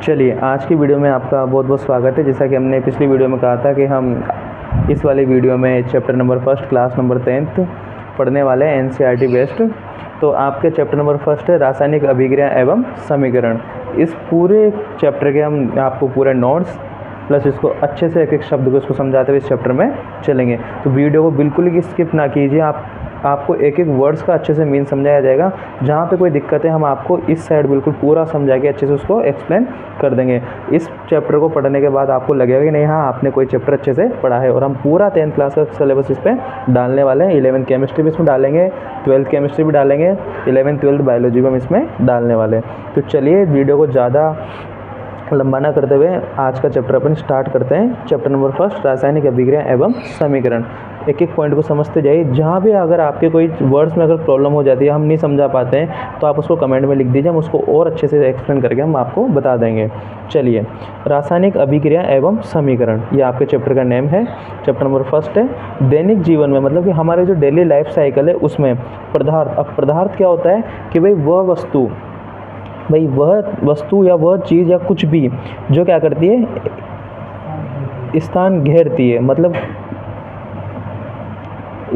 चलिए, आज की वीडियो में आपका बहुत बहुत स्वागत है। जैसा कि हमने पिछली वीडियो में कहा था कि हम इस वाली वीडियो में chapter number first class number 10th पढ़ने वाले हैं एनसीईआरटी बेस्ड। तो आपके चैप्टर नंबर फर्स्ट है रासायनिक अभिक्रिया एवं समीकरण। इस पूरे चैप्टर के हम आपको पूरे नोट्स प्लस इसको अच्छे से एक एक शब्द को इसको समझाते हुए इस चैप्टर में चलेंगे। तो वीडियो को बिल्कुल ही स्किप ना कीजिए। आपको एक एक वर्ड्स का अच्छे से मीन समझाया जाएगा। जहाँ पे कोई दिक्कत है हम आपको इस साइड बिल्कुल पूरा समझा के अच्छे से उसको एक्सप्लेन कर देंगे। इस चैप्टर को पढ़ने के बाद आपको लगेगा कि नहीं, हाँ आपने कोई चैप्टर अच्छे से पढ़ा है। और हम पूरा 10th क्लास का सिलेबस इस पर डालने वाले हैं। 11th केमिस्ट्री भी इसमें डालेंगे, 12th केमिस्ट्री भी डालेंगे, 11th 12th बायोलॉजी भी हम इसमें डालने वाले हैं। तो चलिए वीडियो को ज़्यादा लंबा ना करते हुए आज का चैप्टर अपन स्टार्ट करते हैं। चैप्टर नंबर फर्स्ट रासायनिक अभिक्रिया एवं समीकरण। एक एक पॉइंट को समझते जाइए। जहाँ भी अगर आपके कोई वर्ड्स में अगर प्रॉब्लम हो जाती है, हम नहीं समझा पाते हैं, तो आप उसको कमेंट में लिख दीजिए, हम उसको और अच्छे से एक्सप्लेन करके हम आपको बता देंगे। चलिए, रासायनिक अभिक्रिया एवं समीकरण, ये आपके चैप्टर का नेम है। चैप्टर नंबर फर्स्ट है दैनिक जीवन में, मतलब कि हमारे जो डेली लाइफ साइकिल है उसमें पदार्थ। अब पदार्थ क्या होता है कि वह वस्तु या वह चीज़ या कुछ भी जो क्या करती है, स्थान घेरती है। मतलब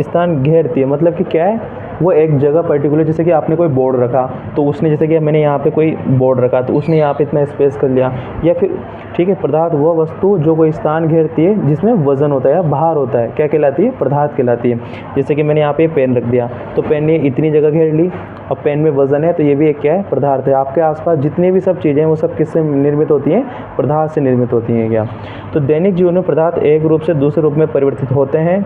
स्थान घेरती है मतलब कि क्या है, वो एक जगह पर्टिकुलर, जैसे कि आपने कोई बोर्ड रखा तो उसने, जैसे कि मैंने यहाँ पे कोई बोर्ड रखा तो उसने यहाँ पे इतना स्पेस कर लिया। या फिर ठीक है, पदार्थ वह वस्तु जो कोई स्थान घेरती है जिसमें वजन होता है या भार होता है, क्या कहलाती है, पदार्थ कहलाती है। जैसे कि मैंने यहाँ पे पेन रख दिया तो पेन ने इतनी जगह घेर ली। अब पेन में वजन है तो ये भी एक क्या है, पदार्थ है। आपके आसपास जितनी भी सब चीज़ें हैं वो सब किससे निर्मित होती हैं, पदार्थ से निर्मित होती हैं क्या। तो दैनिक जीवन में पदार्थ एक रूप से दूसरे रूप में परिवर्तित होते हैं।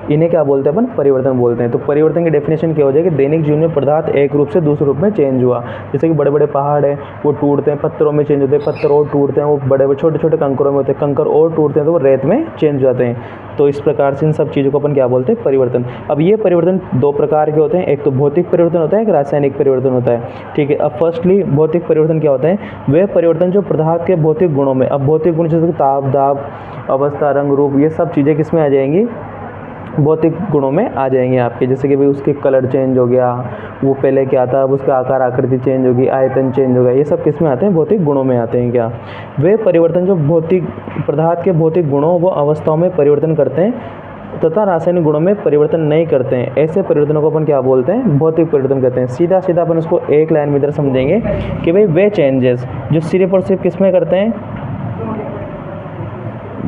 इन्हें क्या बोलते हैं अपन, परिवर्तन बोलते हैं। तो परिवर्तन की डेफिनेशन क्या हो जाएगी, दैनिक जीवन में पदार्थ एक रूप से दूसरे रूप में चेंज हुआ। जैसे कि बड़े बड़े पहाड़ है वो टूटते हैं, पत्थरों में चेंज होते हैं, पत्थर और टूटते हैं, वो बड़े बड़े छोटे छोटे कंकरों में होते हैं, कंकर और टूटते हैं तो वो रेत में चेंज हो जाते हैं। तो इस प्रकार से इन सब चीज़ों को अपन क्या बोलते हैं, परिवर्तन। अब ये परिवर्तन दो प्रकार के होते हैं, एक तो भौतिक परिवर्तन होता है, एक रासायनिक परिवर्तन होता है। ठीक है, अब फर्स्टली भौतिक परिवर्तन क्या होता है, वे परिवर्तन जो पदार्थ के भौतिक गुणों में, अब भौतिक गुण जैसे ताप, दाब, अवस्था, रंग, रूप, ये सब चीज़ें किस में आ जाएंगी, भौतिक गुणों में आ जाएंगे आपके। जैसे कि भाई उसके कलर चेंज हो गया, वो पहले क्या था, अब उसका आकार आकृति चेंज होगी, आयतन चेंज हो गया, ये सब किस में आते हैं, भौतिक गुणों में आते हैं क्या। वे परिवर्तन जो भौतिक पदार्थ के भौतिक गुणों व अवस्थाओं में परिवर्तन करते हैं तथा रासायनिक गुणों में परिवर्तन नहीं करते हैं, ऐसे परिवर्तनों को अपन क्या बोलते हैं, भौतिक परिवर्तन कहते हैं। सीधा सीधा अपन उसको एक लाइन में इधर समझेंगे कि भाई वे चेंजेस जो सिर्फ और सिर्फ किस में करते हैं,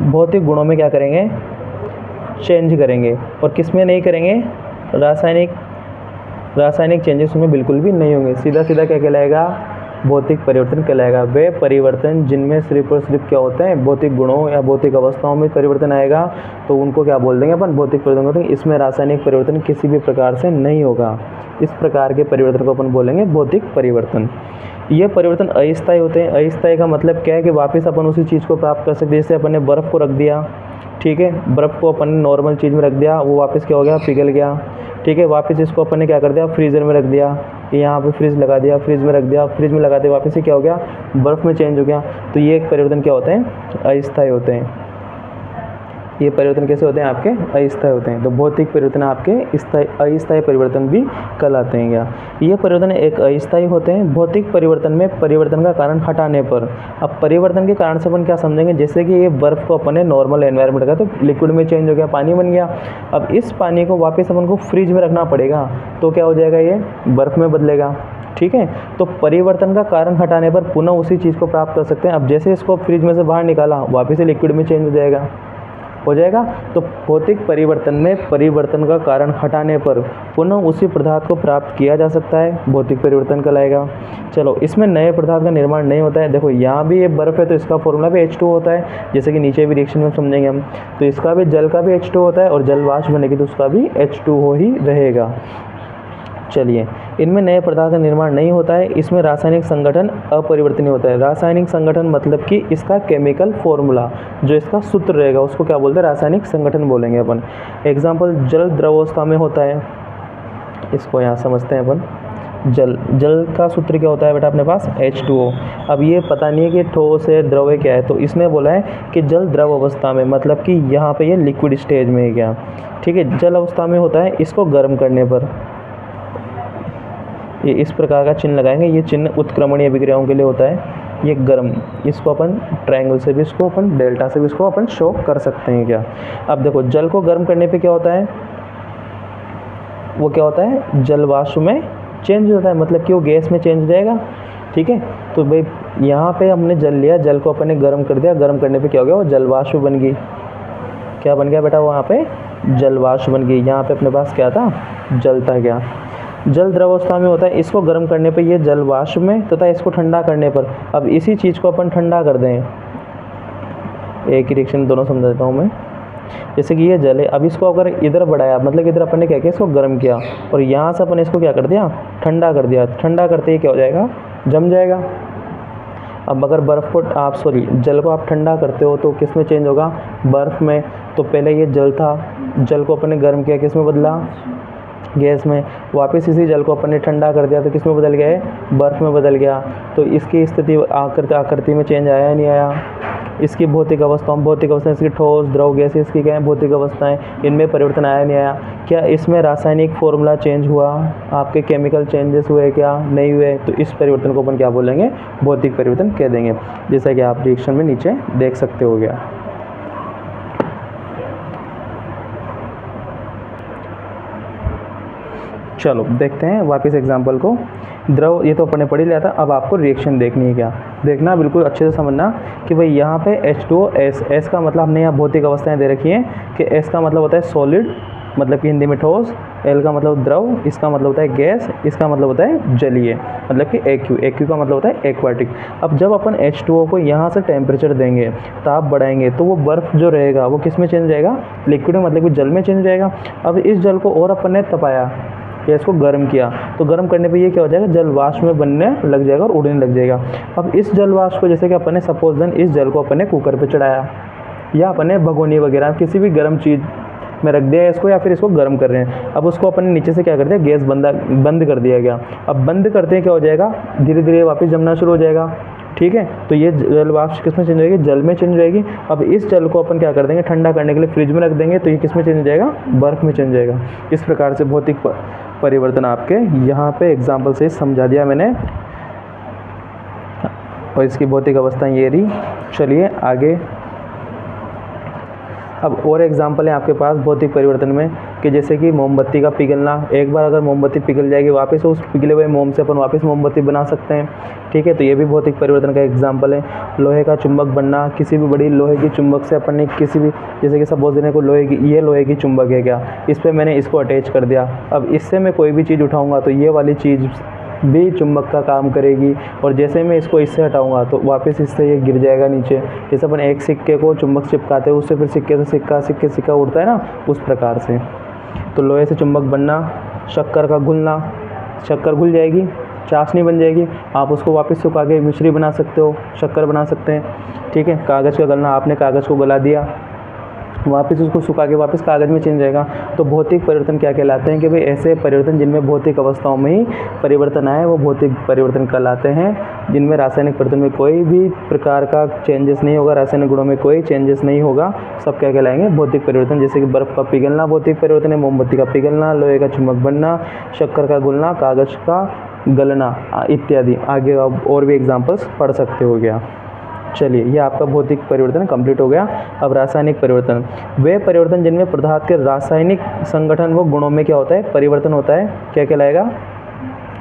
भौतिक गुणों में क्या करेंगे, चेंज करेंगे, और किस में नहीं करेंगे, रासायनिक चेंजेस उसमें बिल्कुल भी नहीं होंगे। सीधा सीधा क्या कहलाएगा, भौतिक परिवर्तन कहलाएगा। वे परिवर्तन जिनमें सिर्फ और सिर्फ क्या होते हैं, भौतिक गुणों या भौतिक अवस्थाओं में परिवर्तन आएगा तो उनको क्या बोल देंगे अपन, भौतिक परिवर्तन कहते हैं। इसमें रासायनिक परिवर्तन किसी भी प्रकार से नहीं होगा। इस प्रकार के परिवर्तन को अपन बोलेंगे भौतिक परिवर्तन। ये परिवर्तन अस्थायी होते हैं। अस्थायी का मतलब क्या है कि वापस अपन उसी चीज़ को प्राप्त कर सकते हैं। जैसे अपन ने बर्फ़ को रख दिया, ठीक है, बर्फ़ को अपन ने नॉर्मल चीज़ में रख दिया, वो वापस क्या हो गया, पिघल गया। ठीक है, वापस इसको अपन ने क्या कर दिया, फ्रीज़र में रख दिया, यहाँ पे फ्रिज लगा दिया, फ्रिज में रख दिया, फ्रिज में लगा दिया, वापस से क्या हो गया, बर्फ़ में चेंज हो गया। तो ये एक परिवर्तन क्या होते हैं, अस्थायी होते हैं। ये परिवर्तन कैसे होते हैं, आपके अस्थायी होते हैं। तो भौतिक परिवर्तन आपके अस्थायी परिवर्तन भी कहलाते हैं क्या। ये परिवर्तन एक अस्थायी होते हैं। भौतिक परिवर्तन में परिवर्तन का कारण हटाने पर, अब परिवर्तन के कारण से अपन क्या समझेंगे, जैसे कि ये बर्फ़ को अपन ने नॉर्मल एनवायरनमेंट रखा तो लिक्विड में चेंज हो गया, पानी बन गया। अब इस पानी को वापस अपन को फ्रिज में रखना पड़ेगा तो क्या हो जाएगा, ये बर्फ़ में बदलेगा। ठीक है, तो परिवर्तन का कारण हटाने पर पुनः उसी चीज़ को प्राप्त कर सकते हैं। अब जैसे इसको फ्रिज में से बाहर निकाला, वापस से लिक्विड में चेंज हो जाएगा। तो भौतिक परिवर्तन में परिवर्तन का कारण हटाने पर पुनः उसी पदार्थ को प्राप्त किया जा सकता है, भौतिक परिवर्तन कहलाएगा। चलो, इसमें नए पदार्थ का निर्माण नहीं होता है। देखो यहाँ भी ये बर्फ़ है तो इसका फॉर्मूला भी H2 होता है, जैसे कि नीचे भी रिएक्शन में समझेंगे हम। तो इसका भी, जल का भी H2 होता है, और जल वाष्प बनेगी तो उसका भी H2 हो ही रहेगा। चलिए, इनमें नए पदार्थ का निर्माण नहीं होता है। इसमें रासायनिक संगठन अपरिवर्तनीय होता है। रासायनिक संगठन मतलब कि इसका केमिकल फॉर्मूला, जो इसका सूत्र रहेगा उसको क्या बोलते हैं, रासायनिक संगठन बोलेंगे अपन। एग्जाम्पल, जल द्रवावस्था में होता है, इसको यहाँ समझते हैं अपन। जल का सूत्र क्या होता है बेटा अपने पास, H2O। अब ये पता नहीं है कि ठोस है, द्रव है, क्या है, तो इसने बोला है कि जल द्रव अवस्था में, मतलब कि यहाँ पे ये लिक्विड स्टेज में है क्या। ठीक है, जल अवस्था में होता है, इसको गर्म करने पर ये इस प्रकार का चिन्ह लगाएंगे। ये चिन्ह उत्क्रमणीय अभिक्रियाओं के लिए होता है। ये गर्म, इसको अपन ट्रायंगल से भी, इसको अपन डेल्टा से भी इसको अपन शो कर सकते हैं क्या। अब देखो जल को गर्म करने पे क्या होता है, वो क्या होता है, जल वाष्प में चेंज होता है, मतलब कि वो गैस में चेंज हो जाएगा। ठीक है, तो भाई यहाँ पे हमने जल लिया, जल को अपन ने गर्म कर दिया, गर्म करने पे क्या हो गया, वो जल वाष्प बन गई। क्या बन गया बेटा, वहाँ पे जल वाष्प बन गई। यहाँ पे अपने पास क्या था, जल था। क्या जल द्रवावस्था में होता है, इसको गर्म करने पे ये जल वाष्प में, तथा इसको ठंडा करने पर, अब इसी चीज़ को अपन ठंडा कर दें, एक ही रिएक्शन दोनों समझा देता हूँ मैं। जैसे कि ये जल है, अब इसको अगर इधर बढ़ाया, मतलब इधर अपन ने क्या किया, इसको गर्म किया, और यहाँ से अपन इसको क्या कर दिया, ठंडा कर दिया। ठंडा करते ही क्या हो जाएगा, जम जाएगा। अब अगर बर्फ़ को आप जल को आप ठंडा करते हो तो किस में चेंज होगा, बर्फ़ में। तो पहले ये जल था, जल को अपन ने गर्म किया, किस में बदला, गैस में। वापस इसी जल को अपन ने ठंडा कर दिया तो किस में बदल गया है, बर्फ़ में बदल गया। तो इसकी स्थिति आकृति में चेंज आया नहीं आया। इसकी भौतिक अवस्था इसकी ठोस, द्रव, गैस, इसकी क्या है, भौतिक अवस्थाएं, इनमें परिवर्तन आया नहीं आया। क्या इसमें रासायनिक फॉर्मूला चेंज हुआ, आपके केमिकल चेंजेस हुए क्या, नहीं हुए। तो इस परिवर्तन को अपन क्या बोलेंगे, भौतिक परिवर्तन कह देंगे, जैसा कि आप रिएक्शन में नीचे देख सकते हो गया। चलो देखते हैं वापस एग्जाम्पल को। द्रव, ये तो अपन ने पढ़ ही लिया था। अब आपको रिएक्शन देखनी है, क्या देखना, बिल्कुल अच्छे से समझना कि भाई यहाँ पे H2O, S का मतलब हमने यहाँ भौतिक अवस्थाएं दे रखी हैं कि S का मतलब होता है सॉलिड, मतलब कि हिंदी में ठोस, L का मतलब द्रव, इसका मतलब होता है गैस, इसका मतलब होता है जलीय, मतलब कि AQ का मतलब होता है एक्वाटिक। अब जब अपन H2O को यहाँ से टेम्परेचर देंगे, ताप बढ़ाएंगे, तो वो बर्फ़ जो रहेगा वो किस में चेंज हो जाएगा, लिक्विड में, मतलब कि जल में चेंज हो जाएगा। अब इस जल को और अपन ने तपाया या इसको गर्म किया, तो गर्म करने पे ये क्या हो जाएगा, जल वाष्प में बनने लग जाएगा और उड़ने लग जाएगा। अब इस जल वाष्प को, जैसे कि अपन ने सपोज देन इस जल को अपन ने कुकर पे चढ़ाया, या अपन ने भगोनी वगैरह किसी भी गर्म चीज़ में रख दिया इसको, या फिर इसको गर्म कर रहे हैं। अब उसको अपन ने नीचे से क्या कर दिया, गैस बंद कर दिया गया। अब बंद करते हैं क्या हो जाएगा, धीरे धीरे वापस जमना शुरू हो जाएगा। ठीक है, तो ये जल वाष्प किस में चेंज हो जाएगी, जल में चेंज हो जाएगी। अब इस जल को अपन क्या कर देंगे, ठंडा करने के लिए फ्रिज में रख देंगे, तो ये किस में चेंज हो जाएगा, बर्फ़ में चेंज हो जाएगा। इस प्रकार से भौतिक परिवर्तन आपके यहाँ पे एग्जाम्पल से समझा दिया मैंने, और इसकी भौतिक अवस्था ये रही। चलिए आगे, अब और एग्जाम्पल है आपके पास भौतिक परिवर्तन में, कि जैसे कि मोमबत्ती का पिघलना। एक बार अगर मोमबत्ती पिघल जाएगी, वापस उस पिघले हुए मोम से अपन वापस मोमबत्ती बना सकते हैं। ठीक है, तो ये भी भौतिक परिवर्तन का एग्जाम्पल है। लोहे का चुंबक बनना, किसी भी बड़ी लोहे की चुंबक से अपन ने किसी भी, जैसे कि सपोज देने को ये लोहे की चुंबक है क्या, इस पर मैंने इसको अटैच कर दिया। अब इससे मैं कोई भी चीज़ उठाऊँगा तो ये वाली चीज़ भी चुंबक का काम करेगी, और जैसे मैं इसको इससे हटाऊंगा तो वापस इससे ये गिर जाएगा नीचे। जैसे अपन एक सिक्के को चुंबक से चिपकाते हैं, उससे फिर सिक्के से सिक्का उड़ता है ना, उस प्रकार से। तो लोहे से चुंबक बनना, शक्कर का घुलना, शक्कर घुल जाएगी, चाशनी बन जाएगी, आप उसको वापस सुखा के मिश्री बना सकते हो, शक्कर बना सकते हैं। ठीक है, कागज़ का गलना, आपने कागज़ को गला दिया, वापस उसको सुखा के वापस कागज़ में चेंज जाएगा। तो भौतिक परिवर्तन क्या कहलाते हैं, कि भाई ऐसे परिवर्तन जिनमें भौतिक अवस्थाओं में ही परिवर्तन आए, वो भौतिक परिवर्तन कहलाते हैं। जिनमें रासायनिक परिवर्तन में कोई भी प्रकार का चेंजेस नहीं होगा, रासायनिक गुणों में कोई चेंजेस नहीं होगा, सब क्या कहलाएंगे, भौतिक परिवर्तन। जैसे कि बर्फ़ का पिघलना भौतिक परिवर्तन है, मोमबत्ती का पिघलना, लोहे का चुंबक बनना, शक्कर का घुलना, कागज़ का गलना इत्यादि। आगे अब और भी एग्जाम्पल्स पढ़ सकते हो गया। चलिए, ये आपका भौतिक परिवर्तन कंप्लीट हो गया। अब रासायनिक परिवर्तन, वे परिवर्तन जिनमें पदार्थ के रासायनिक संगठन व गुणों में क्या होता है, परिवर्तन होता है, क्या कहलाएगा,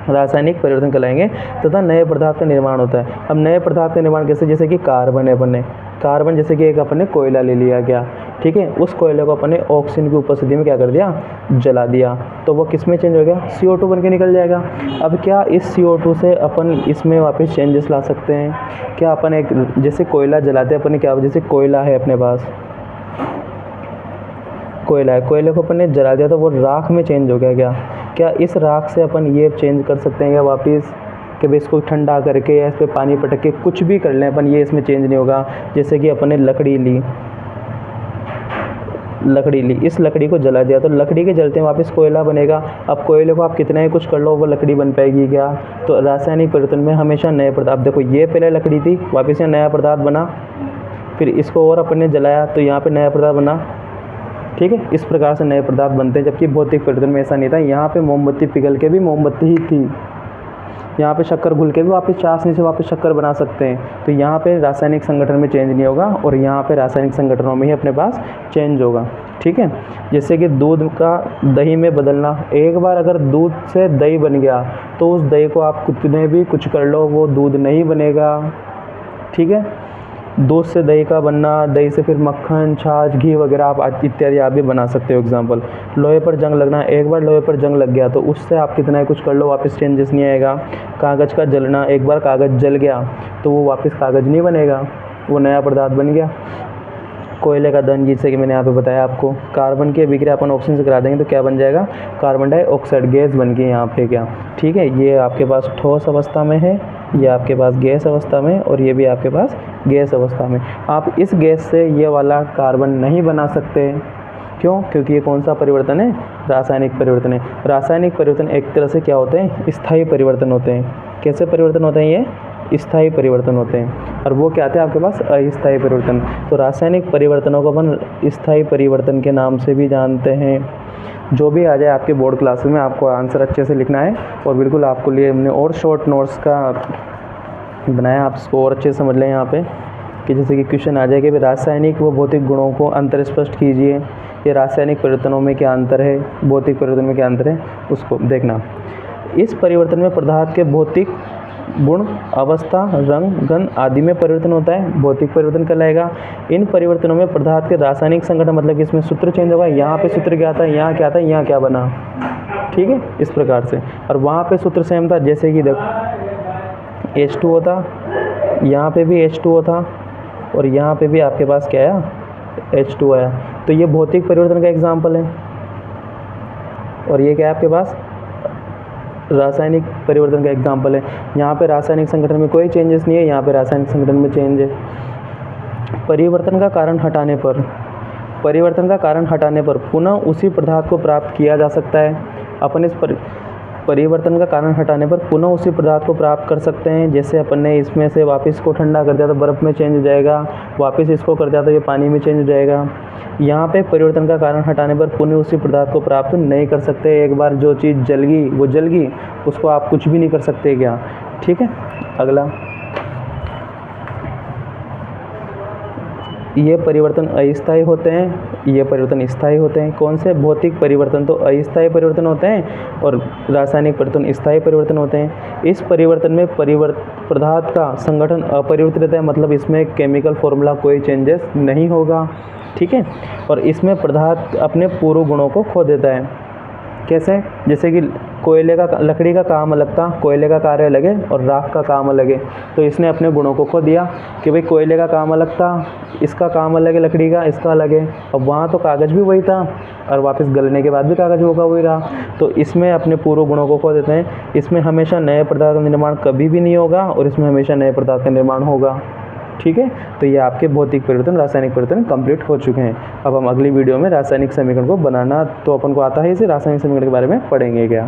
रासायनिक परिवर्तन कहलाएंगे। तथा नए पदार्थ का निर्माण होता है। अब नए पदार्थ का निर्माण कैसे, जैसे कि कार्बन है, कार्बन जैसे कि एक अपन ने कोयला ले लिया गया, ठीक है, उस कोयले को अपन ने ऑक्सीजन की उपस्थिति में क्या कर दिया, जला दिया, तो वो किस में चेंज हो गया, CO2 बन के निकल जाएगा। अब क्या इस CO2 से अपन इसमें वापस चेंजेस ला सकते हैं, क्या अपन एक, जैसे कोयला जलाते हैं अपन ने, क्या जैसे कोयला है अपने पास, कोयला है, कोयले को अपन ने जला दिया तो वो राख में चेंज हो गया। क्या इस राख से अपन ये चेंज कर सकते हैं क्या वापस, कि भाई इसको ठंडा करके या इस पर पानी पटक के कुछ भी कर लें अपन, ये इसमें चेंज नहीं होगा। जैसे कि अपन ने लकड़ी ली, इस लकड़ी को जला दिया तो लकड़ी के जलते वापस कोयला बनेगा। अब कोयले को आप कितना ही कुछ कर लो, वो लकड़ी बन पाएगी क्या। तो रासायनिक परिवर्तन में हमेशा नए पदार्थ, देखो ये पहले लकड़ी थी, वापस यहाँ नया पदार्थ बना, फिर इसको और अपन ने जलाया तो यहाँ पे नया पदार्थ बना। ठीक है, इस प्रकार से नए पदार्थ बनते हैं। जबकि भौतिक परिवर्तन में ऐसा नहीं था, यहाँ पे मोमबत्ती पिघल के भी मोमबत्ती ही थी, यहाँ पे शक्कर घुल के भी वापस चाशनी से वापस शक्कर बना सकते हैं। तो यहाँ पे रासायनिक संगठन में चेंज नहीं होगा और यहाँ पे रासायनिक संगठनों में ही अपने पास चेंज होगा। ठीक है, जैसे कि दूध का दही में बदलना, एक बार अगर दूध से दही बन गया तो उस दही को आप कितने भी कुछ कर लो वो दूध नहीं बनेगा। ठीक है, दूध से दही का बनना, दही से फिर मक्खन, छाछ, घी वगैरह आप इत्यादि आप भी बना सकते हो। एग्जांपल, लोहे पर जंग लगना, एक बार लोहे पर जंग लग गया तो उससे आप कितना ही कुछ कर लो वापस चेंजेस नहीं आएगा। कागज़ का जलना, एक बार कागज़ जल गया तो वो वापस कागज़ नहीं बनेगा, वो नया पदार्थ बन गया। कोयले का दहन, जैसे कि मैंने यहाँ पे बताया आपको, कार्बन की अभिक्रिया अपन ऑक्सीजन से करा देंगे तो क्या बन जाएगा, कार्बन डाइऑक्साइड गैस बन के यहाँ पे क्या। ठीक है, ये आपके पास ठोस अवस्था में है, ये आपके पास गैस अवस्था में, और ये भी आपके पास गैस अवस्था में। आप इस गैस से ये वाला कार्बन नहीं बना सकते। क्यों? क्योंकि ये कौन सा परिवर्तन है, रासायनिक परिवर्तन है। रासायनिक परिवर्तन एक तरह से क्या होते हैं, स्थायी परिवर्तन होते हैं। कैसे परिवर्तन होते हैं, ये स्थायी परिवर्तन होते हैं। और वो क्या आते हैं आपके पास, अस्थायी परिवर्तन। तो रासायनिक परिवर्तनों को अपन स्थायी परिवर्तन के नाम से भी जानते हैं। जो भी आ जाए आपके बोर्ड क्लासेस में, आपको आंसर अच्छे से लिखना है। और बिल्कुल आपको लिए हमने और शॉर्ट नोट्स का बनाया, आप इसको और अच्छे से समझ लें यहाँ पे, कि जैसे कि क्वेश्चन आ जाए कि रासायनिक व भौतिक गुणों को अंतर स्पष्ट कीजिए। ये रासायनिक परिवर्तनों में क्या अंतर है, भौतिक परिवर्तन में क्या अंतर है, उसको देखना। इस परिवर्तन में पदार्थ के भौतिक गुण, अवस्था, रंग, गंध आदि में परिवर्तन होता है, भौतिक परिवर्तन कहलाएगा। इन परिवर्तनों में पदार्थ के रासायनिक संगठन, मतलब कि इसमें सूत्र चेंज होगा। यहाँ पे सूत्र क्या आता है, यहाँ क्या आता है, यहाँ क्या बना। ठीक है, इस प्रकार से। और वहाँ पे सूत्र सेम था, जैसे कि देखो H2 होता, यहाँ पे भी H2 था, और यहाँ पे भी आपके पास क्या आया, H2 आया। तो ये भौतिक परिवर्तन का एग्जाम्पल है। और ये क्या है आपके पास, रासायनिक परिवर्तन का एग्जाम्पल है। यहाँ पे रासायनिक संगठन में कोई चेंजेस नहीं है, यहाँ पे रासायनिक संगठन में चेंज है। परिवर्तन का कारण हटाने पर, परिवर्तन का कारण हटाने पर पुनः उसी पदार्थ को प्राप्त किया जा सकता है। अपन इस परिवर्तन का कारण हटाने पर पुनः उसी पदार्थ को प्राप्त कर सकते हैं। जैसे अपन ने इसमें से वापस को ठंडा कर दिया तो बर्फ़ में चेंज हो जाएगा, वापस इसको कर दिया तो ये पानी में चेंज हो जाएगा। यहाँ पे परिवर्तन का कारण हटाने पर पुनः उसी पदार्थ को प्राप्त नहीं कर सकते। एक बार जो चीज़ जल गई वो जल गई, उसको आप कुछ भी नहीं कर सकते क्या। ठीक है, अगला, ये परिवर्तन अस्थायी होते हैं, ये परिवर्तन स्थायी होते हैं। कौन से, भौतिक परिवर्तन तो अस्थायी परिवर्तन होते हैं और रासायनिक परिवर्तन स्थायी परिवर्तन होते हैं। इस परिवर्तन में पदार्थ का संगठन अपरिवर्तित रहता है, मतलब इसमें केमिकल फॉर्मूला कोई चेंजेस नहीं होगा। ठीक है, और इसमें पदार्थ अपने पूर्व गुणों को खो देता है। कैसे, जैसे कि कोयले का, लकड़ी का काम अलग था, कोयले का कार्य अलग है और राख का काम अलग है। तो इसने अपने गुणों को खो दिया कि भाई कोयले का काम अलग था, इसका काम अलग है, लकड़ी का, इसका अलग है। अब वहाँ तो कागज़ भी वही था और वापस गलने के बाद भी कागज़ होगा वही रहा। तो इसमें अपने पूर्व गुणों को खो देते हैं। इसमें हमेशा नए पदार्थ का निर्माण कभी भी नहीं होगा और इसमें हमेशा नए पदार्थ का निर्माण होगा। ठीक है, तो ये आपके भौतिक परिवर्तन, रासायनिक परिवर्तन कंप्लीट हो चुके हैं। अब हम अगली वीडियो में रासायनिक समीकरण को बनाना, तो अपन को आता है इसे, रासायनिक समीकरण के बारे में पढ़ेंगे क्या।